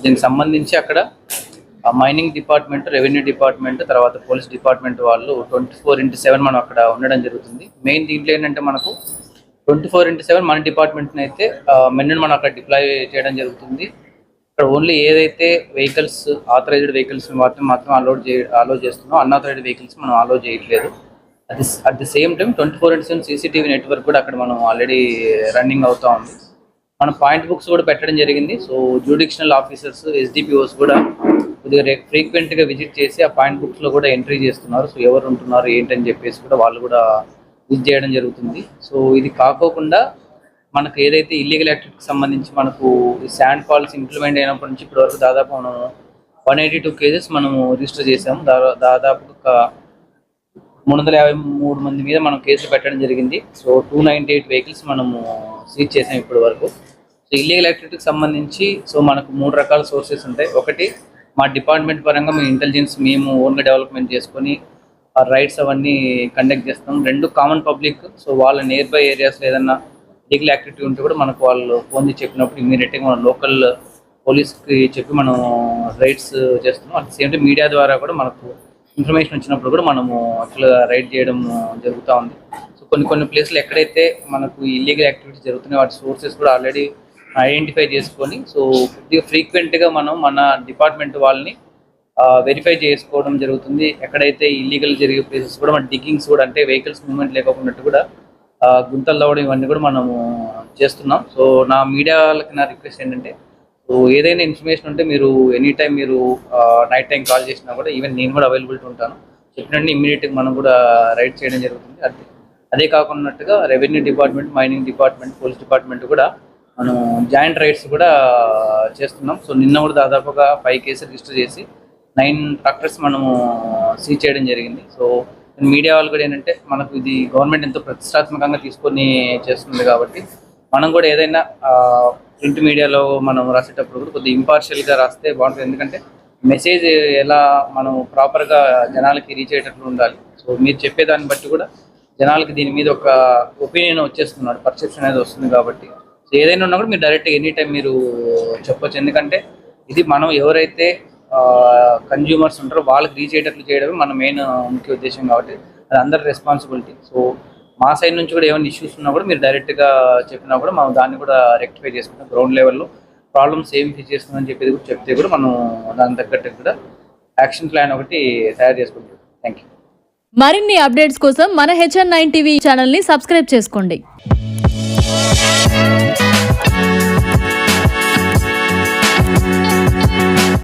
దీనికి సంబంధించి అక్కడ మైనింగ్ డిపార్ట్మెంట్, రెవెన్యూ డిపార్ట్మెంట్, తర్వాత పోలీస్ డిపార్ట్మెంట్ వాళ్ళు 24/7 మనం అక్కడ ఉండడం జరుగుతుంది. మెయిన్ దీంట్లో ఏంటంటే మనకు 24/7 మన డిపార్ట్మెంట్ని అయితే మెన్ను మనం అక్కడ డిప్లాయ్ చేయడం జరుగుతుంది. ఇక్కడ ఓన్లీ ఏదైతే వెహికల్స్ ఆథరైజ్డ్ వెహికల్స్ మాత్రం అలో చేస్తున్నాం, అన్ఆథరైజ్డ్ వెహికల్స్ మనం అలో చేయట్లేదు. At the same time 24/7 CCTV network కూడా అక్కడ మనం ఆల్రెడీ రన్నింగ్ అవుతా ఉంది. మనం పాయింట్ బుక్స్ కూడా పెట్టడం జరిగింది. సో జ్యూడిక్షనల్ ఆఫీసర్స్, SDPOs కూడా కొద్దిగా ఫ్రీక్వెంట్గా విజిట్ చేసి ఆ పాయింట్ బుక్స్లో కూడా ఎంట్రీ చేస్తున్నారు. సో ఎవరు ఉంటున్నారు ఏంటని చెప్పేసి కూడా వాళ్ళు కూడా విజిట్ చేయడం జరుగుతుంది. సో ఇది కాకోకుండా మనకు ఏదైతే ఇల్లీగల్ యాక్టివిటీకి సంబంధించి మనకు ఈ శాండ్ పాలసీ ఇంప్లిమెంట్ అయినప్పటి నుంచి ఇప్పటి వరకు దాదాపు మనం 182 కేసెస్ మనము రిజిస్టర్ చేసాము. దాదాపు ఒక 353 మంది మీద మనం కేసులు పెట్టడం జరిగింది. సో 298 వెహికల్స్ మనము సీజ్ చేసాం ఇప్పటి వరకు. సో ఇల్లీగల్ యాక్టివిటీకి సంబంధించి సో మనకు 3 రకాల సోర్సెస్ ఉంటాయి. ఒకటి మా డిపార్ట్మెంట్ పరంగా మేము ఇంటెలిజెన్స్ మేము ఓన్గా డెవలప్మెంట్ చేసుకొని ఆ రైడ్స్ అవన్నీ కండక్ట్ చేస్తాం. 2 కామన్ పబ్లిక్. సో వాళ్ళ నియర్ బై ఏరియాస్లో ఏదన్నా లీగల్ యాక్టివిటీ ఉంటే కూడా మనకు వాళ్ళు ఫోన్ చేసి చెప్పినప్పుడు ఇమీడియట్గా మనం లోకల్ పోలీస్కి చెప్పి మనం రైడ్స్ చేస్తున్నాం. At the same time media ద్వారా కూడా మనకు ఇన్ఫర్మేషన్ వచ్చినప్పుడు కూడా మనము యాక్చువల్గా రైడ్ చేయడం జరుగుతూ ఉంది. సో కొన్ని ప్లేస్లు ఎక్కడైతే మనకు ఇల్లీగల్ యాక్టివిటీస్ జరుగుతున్నాయి వాటి సోర్సెస్ కూడా ఆల్రెడీ ఐడెంటిఫై చేసుకొని సో కొద్దిగా ఫ్రీక్వెంట్గా మనం మన డిపార్ట్మెంట్ వాళ్ళని వెరిఫై చేసుకోవడం జరుగుతుంది. ఎక్కడైతే ఇల్లీగల్ జరిగే ప్లేసెస్ కూడా మన డిగ్గింగ్స్ కూడా అంటే వెహికల్స్ మూవ్మెంట్ లేకపోయినట్టు కూడా గుంతలు తవ్వడం ఇవన్నీ కూడా మనము చేస్తున్నాం. సో నా మీడియాలకి నా రిక్వెస్ట్ ఏంటంటే సో ఏదైనా ఇన్ఫర్మేషన్ ఉంటే మీరు ఎనీ టైం మీరు నైట్ టైం కాల్ చేసినా కూడా ఈవెన్ నేను కూడా అవైలబిలిటీ ఉంటాను. చెప్పినట్టు ఇమ్మీడియట్గా మనం కూడా రైడ్ చేయడం జరుగుతుంది. అదే కాకున్నట్టుగా revenue department, mining department, police department కూడా మనం జాయింట్ రైడ్స్ కూడా చేస్తున్నాం. సో నిన్న కూడా దాదాపుగా 5 కేసులు రిజిస్టర్ చేసి 9 ట్రాక్టర్స్ మనము సీజ్ చేయడం జరిగింది. సో మీడియా వాళ్ళు కూడా ఏంటంటే మనకు ఇది గవర్నమెంట్ ఎంతో ప్రతిష్టాత్మకంగా తీసుకొని చేస్తుంది కాబట్టి మనం కూడా ఏదైనా ప్రింట్ మీడియాలో మనం రాసేటప్పుడు కూడా కొద్దిగా ఇంపార్షియల్గా రాస్తే బాగుంటుంది. ఎందుకంటే మెసేజ్ ఎలా మనం ప్రాపర్గా జనాలకి రీచ్ అయ్యేటట్లు ఉండాలి. సో మీరు చెప్పేదాన్ని బట్టి కూడా జనాలకి దీని మీద ఒక ఒపీనియన్ వచ్చేస్తున్నాడు, పర్సెప్షన్ అనేది వస్తుంది. కాబట్టి సో ఏదైనా ఉన్నా కూడా మీరు డైరెక్ట్గా ఎనీ టైం మీరు చెప్పొచ్చు. ఎందుకంటే ఇది మనం ఎవరైతే కన్జ్యూమర్స్ ఉంటారో వాళ్ళకి రీచ్ అయ్యేటట్లు చేయడమే మన మెయిన్ ముఖ్య ఉద్దేశం. కాబట్టి అది అందరి రెస్పాన్సిబిలిటీ. సో మా సైడ్ నుంచి కూడా ఏమైనా ఇష్యూస్ ఉన్నా కూడా మీరు డైరెక్ట్గా చెప్పినా కూడా మనం దాన్ని కూడా రెక్టిఫై చేసుకుంటాం. గ్రౌండ్ లెవెల్లో ప్రాబ్లమ్స్ ఏం ఫేస్ చేస్తుందని చెప్పేది కూడా చెప్తే కూడా మనం దాని తగ్గట్టు కూడా యాక్షన్ ప్లాన్ ఒకటి తయారు చేసుకుంటాం. Thank you. మరిన్ని అప్డేట్స్ కోసం మన HN9 TV ఛానల్ని సబ్స్క్రైబ్ చేసుకోండి.